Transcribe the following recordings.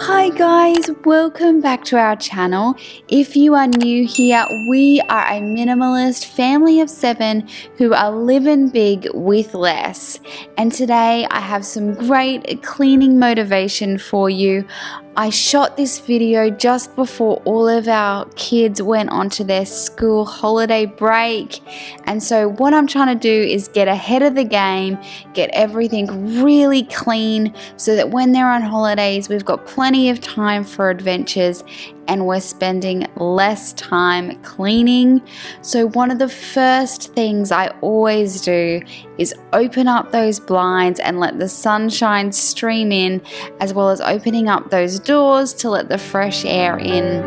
Hi guys, welcome back to our channel. If you are new here, we are a minimalist family of 7 who are living big with less. And today I have some great cleaning motivation for you. I shot this video just before all of our kids went onto their school holiday break. And so what I'm trying to do is get ahead of the game, get everything really clean so that when they're on holidays, we've got plenty of time for adventures and we're spending less time cleaning. So one of the first things I always do is open up those blinds and let the sunshine stream in, as well as opening up those doors to let the fresh air in.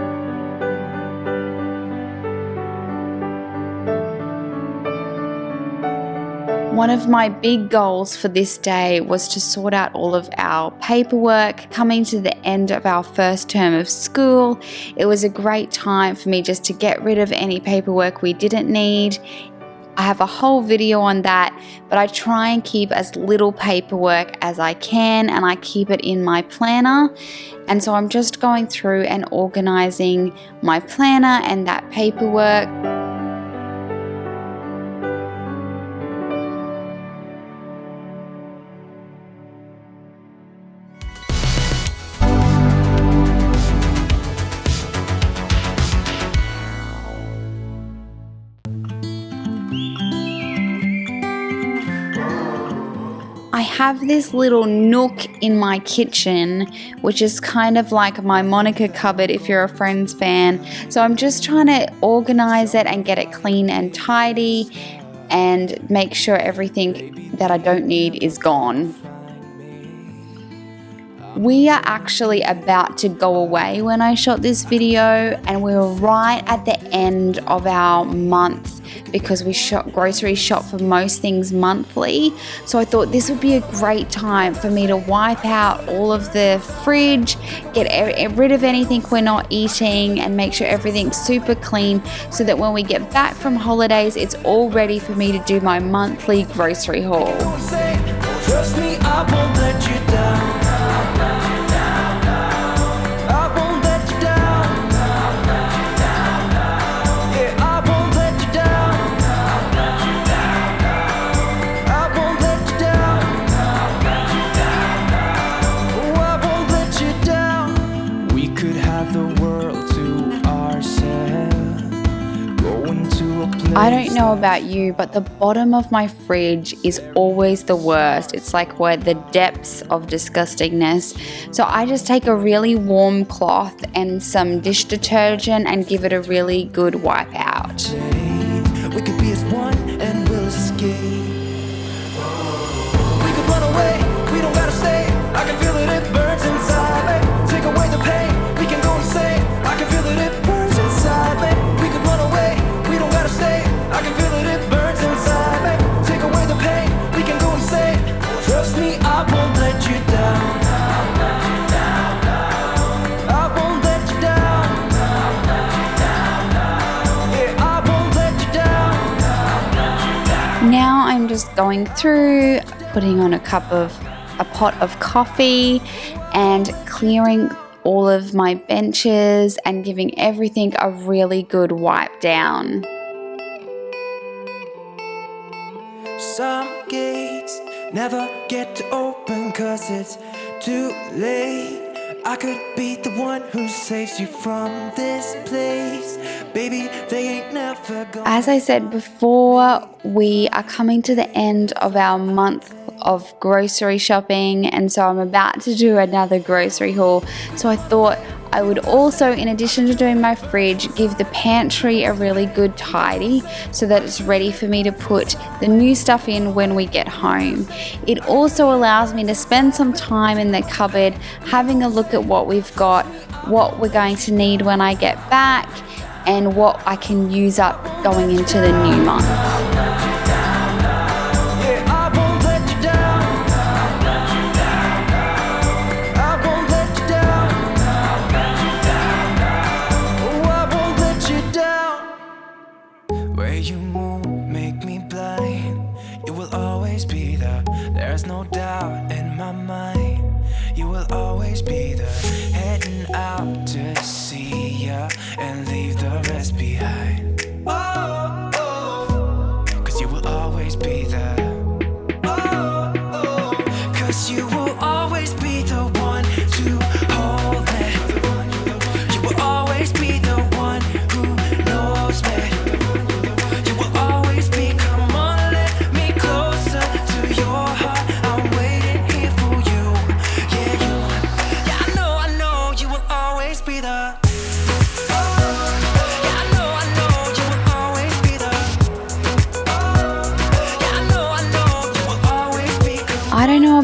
One of my big goals for this day was to sort out all of our paperwork coming to the end of our first term of school. It was a great time for me just to get rid of any paperwork we didn't need. I have a whole video on that, but I try and keep as little paperwork as I can, and I keep it in my planner. And so I'm just going through and organizing my planner and that paperwork. I have this little nook in my kitchen, which is kind of like my Monica cupboard if you're a Friends fan. So I'm just trying to organize it and get it clean and tidy and make sure everything that I don't need is gone. We are actually about to go away when I shot this video, and we were right at the end of our month because we grocery shop for most things monthly. So I thought this would be a great time for me to wipe out all of the fridge, get rid of anything we're not eating, and make sure everything's super clean so that when we get back from holidays, it's all ready for me to do my monthly grocery haul. Trust me, I won't let you down. I don't know about you, but the bottom of my fridge is always the worst. It's like where the depths of disgustingness. So I just take a really warm cloth and some dish detergent and give it a really good wipe out. We could be as one and we'll escape. We could run away, we don't gotta stay. I can feel it, it burns inside me. Take away the pain, we can go insane. I can feel it, it burns inside me. We could run away, we don't gotta stay. I can feel it, it burns inside me. Take away the pain, we can go insane. Trust me, I won't let you down. I won't let you down. Yeah, I won't let you down. Now I'm just going through, putting on a pot of coffee and clearing all of my benches and giving everything a really good wipe down. Some gates never get to open 'cause it's too late. I could be the one who saves you from this place. Baby, they ain't never gonna. As I said before, we are coming to the end of our month of grocery shopping, and so I'm about to do another grocery haul. So I thought I would also, in addition to doing my fridge, give the pantry a really good tidy so that it's ready for me to put the new stuff in when we get home. It also allows me to spend some time in the cupboard having a look at what we've got, what we're going to need when I get back, and what I can use up going into the new month. You move, make me blind. You will always be there. There's no doubt in my mind. You will always be there. Hey,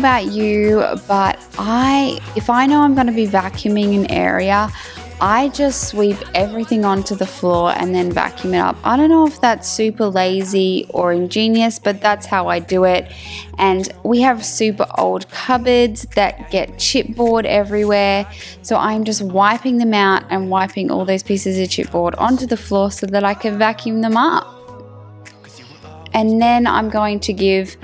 about you, but if I know I'm going to be vacuuming an area, I just sweep everything onto the floor and then vacuum it up. I don't know if that's super lazy or ingenious, but that's how I do it. And we have super old cupboards that get chipboard everywhere. So I'm just wiping them out and wiping all those pieces of chipboard onto the floor so that I can vacuum them up. And then I'm going to give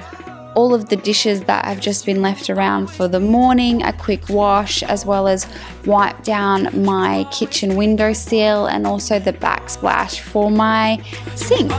all of the dishes that have just been left around for the morning a quick wash, as well as wipe down my kitchen windowsill and also the backsplash for my sink.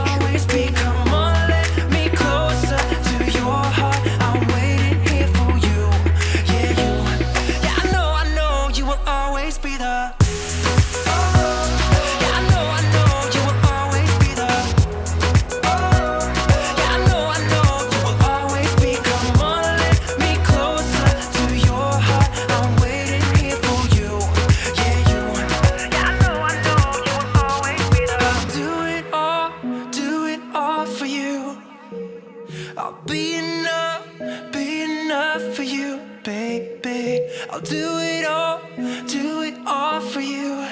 I'll do it all for you.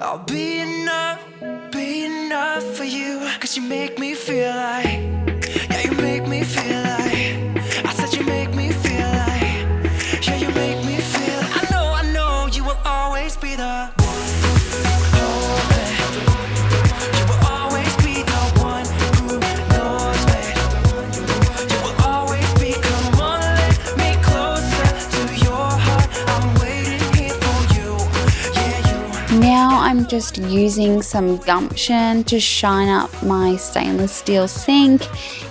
I'll be enough for you. 'Cause you make me feel like, yeah, you make me feel like, I said you make me feel like, yeah, you make me feel, I know you will always be the Now I'm just using some gumption to shine up my stainless steel sink.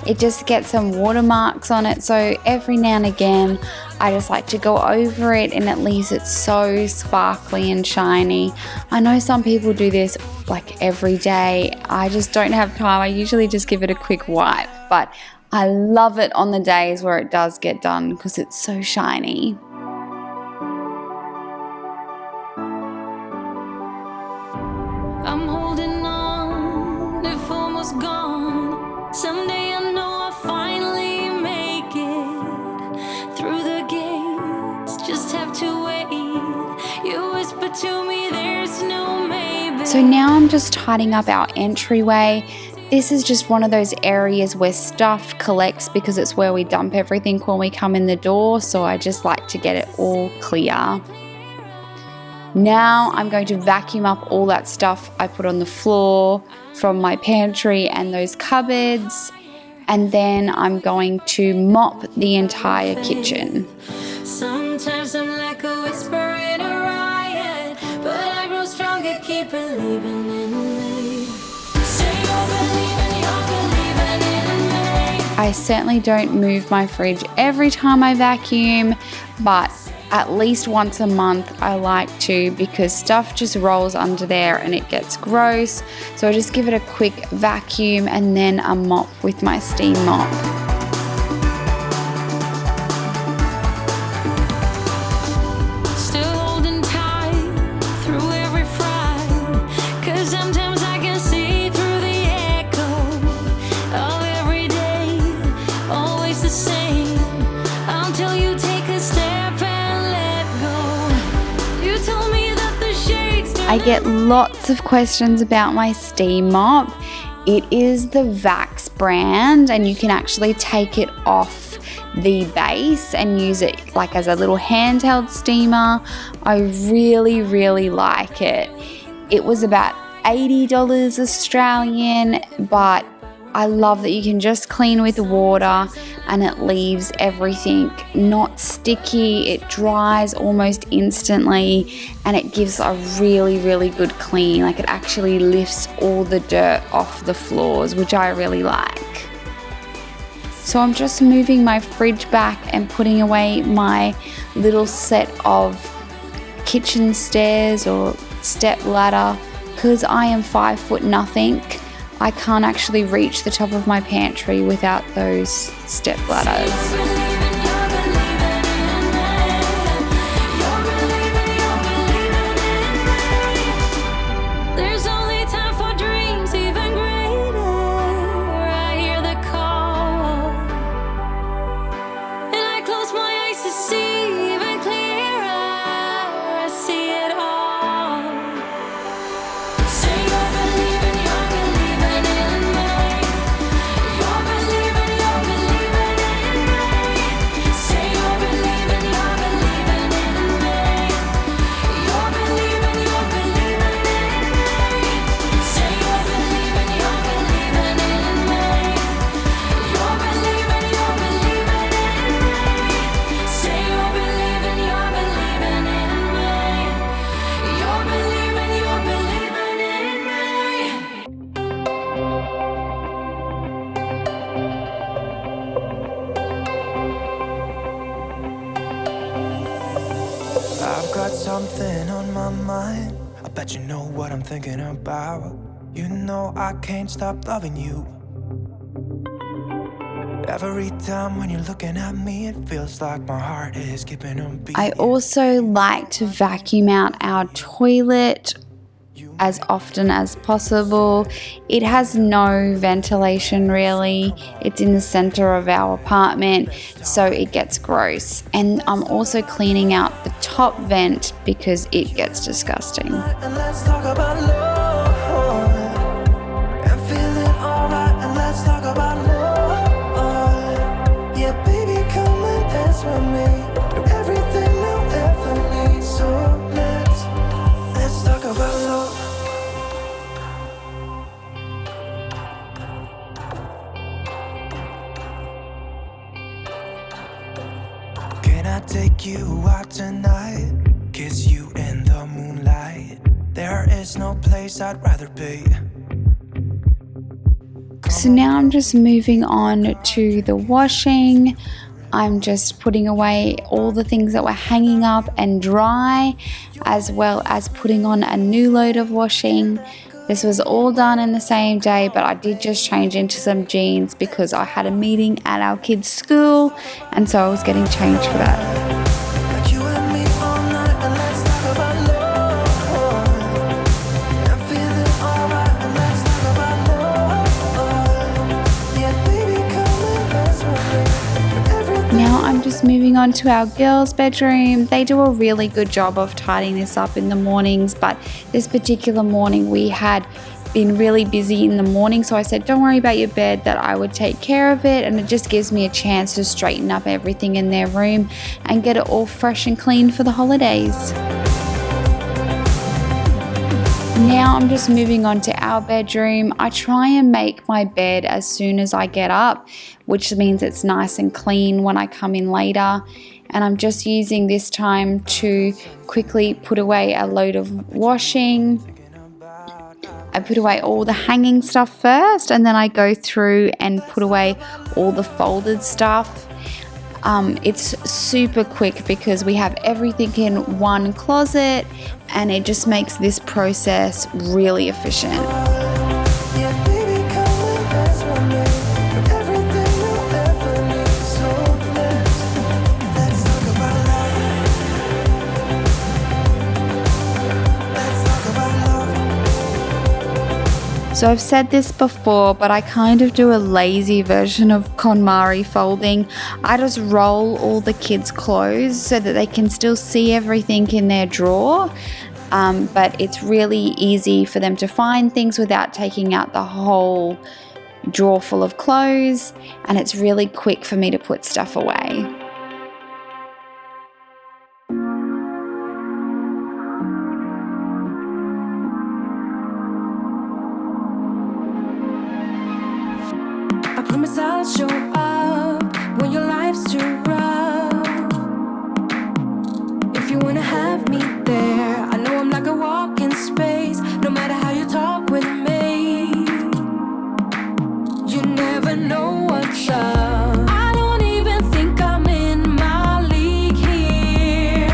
It just gets some watermarks on it, so every now and again I just like to go over it and it leaves it so sparkly and shiny. I know some people do this like every day. I just don't have time. I usually just give it a quick wipe, but I love it on the days where it does get done because it's so shiny. I'm holding on, if almost gone. Someday I know I'll finally make it through the gates. Just have to wait. You whisper to me, there's no maybe. So now I'm just tidying up our entryway. This is just one of those areas where stuff collects because it's where we dump everything when we come in the door. So I just like to get it all clear. Now I'm going to vacuum up all that stuff I put on the floor from my pantry and those cupboards, and then I'm going to mop the entire kitchen. Sometimes I'm like a whisper in a riot, but I grow stronger, keep believing in me. Say you're believing in me. I certainly don't move my fridge every time I vacuum, but at least once a month I like to, because stuff just rolls under there and it gets gross. So I just give it a quick vacuum and then a mop with my steam mop. Still holding tight through every fright, 'cause sometimes I can see through the echo of every day, always the same, until you take a step. I get lots of questions about my steam mop. It is the Vax brand, and you can actually take it off the base and use it like as a little handheld steamer. I really, really like it. It was about $80 Australian, but I love that you can just clean with water and it leaves everything not sticky. It dries almost instantly and it gives a really, really good clean. Like it actually lifts all the dirt off the floors, which I really like. So I'm just moving my fridge back and putting away my little set of kitchen stairs or step ladder, because I am 5 foot nothing. I can't actually reach the top of my pantry without those step ladders. There's only time for dreams even greater. I hear the call, and I close got something on my mind. I bet you know what I'm thinking about. You know I can't stop loving you. Every time when you're looking at me, it feels like my heart is skipping a beat. I also like to vacuum out our toilet as often as possible. It has no ventilation really. It's in the center of our apartment, so it gets gross. And I'm also cleaning out the top vent because it gets disgusting. And let's talk about love. I'm feeling alright, and let's talk about love. Yeah, baby, come and dance with me. You're everything I'll ever need. So let's talk about love. Can I take you out tonight? Kiss you in the moonlight. There is no place I'd rather be. So now I'm just moving on to the washing. I'm just putting away all the things that were hanging up and dry, as well as putting on a new load of washing. This was all done in the same day, but I did just change into some jeans because I had a meeting at our kids' school, and so I was getting changed for that. Like you and me all night, and let's talk about love. I'm feeling alright, and let's talk about love. Yeah, baby, come and dance with me. Everything. Now I'm just moving on to our girls' bedroom. They do a really good job of tidying this up in the mornings, but this particular morning we had been really busy in the morning, so I said don't worry about your bed, that I would take care of it, and it just gives me a chance to straighten up everything in their room and get it all fresh and clean for the holidays. Now I'm just moving on to our bedroom. I try and make my bed as soon as I get up, which means it's nice and clean when I come in later. And I'm just using this time to quickly put away a load of washing. I put away all the hanging stuff first, and then I go through and put away all the folded stuff. It's super quick because we have everything in one closet, and it just makes this process really efficient. Yeah, baby, come and dance with me. Everything I'll ever need. So let's talk about love. Let's talk about love. So I've said this before, but I kind of do a lazy version of KonMari folding. I just roll all the kids' clothes so that they can still see everything in their drawer. But it's really easy for them to find things without taking out the whole drawer full of clothes, and it's really quick for me to put stuff away. I promise I'll show up when your life's too rough. If you wanna have me there, I know I'm like a walk in space. No matter how you talk with me, you never know what's up. I don't even think I'm in my league here.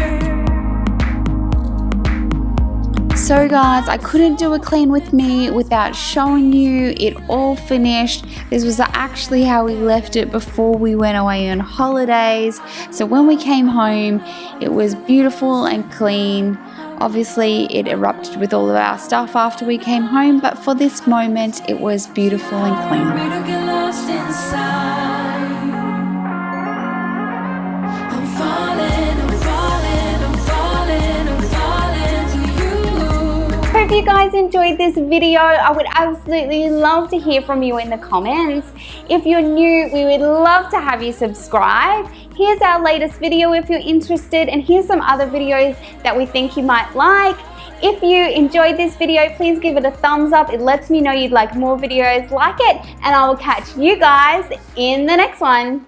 So guys, I couldn't do a clean with me without showing you it all finished. This was actually how we left it before we went away on holidays. So when we came home, it was beautiful and clean. Obviously, it erupted with all of our stuff after we came home, but for this moment, it was beautiful and clean. Me to get lost inside. I'm falling, I'm falling, I'm falling, I'm falling to you. Hope you guys enjoyed this video. I would absolutely love to hear from you in the comments. If you're new, we would love to have you subscribe. Here's our latest video if you're interested, and here's some other videos that we think you might like. If you enjoyed this video, please give it a thumbs up. It lets me know you'd like more videos like it, and I will catch you guys in the next one.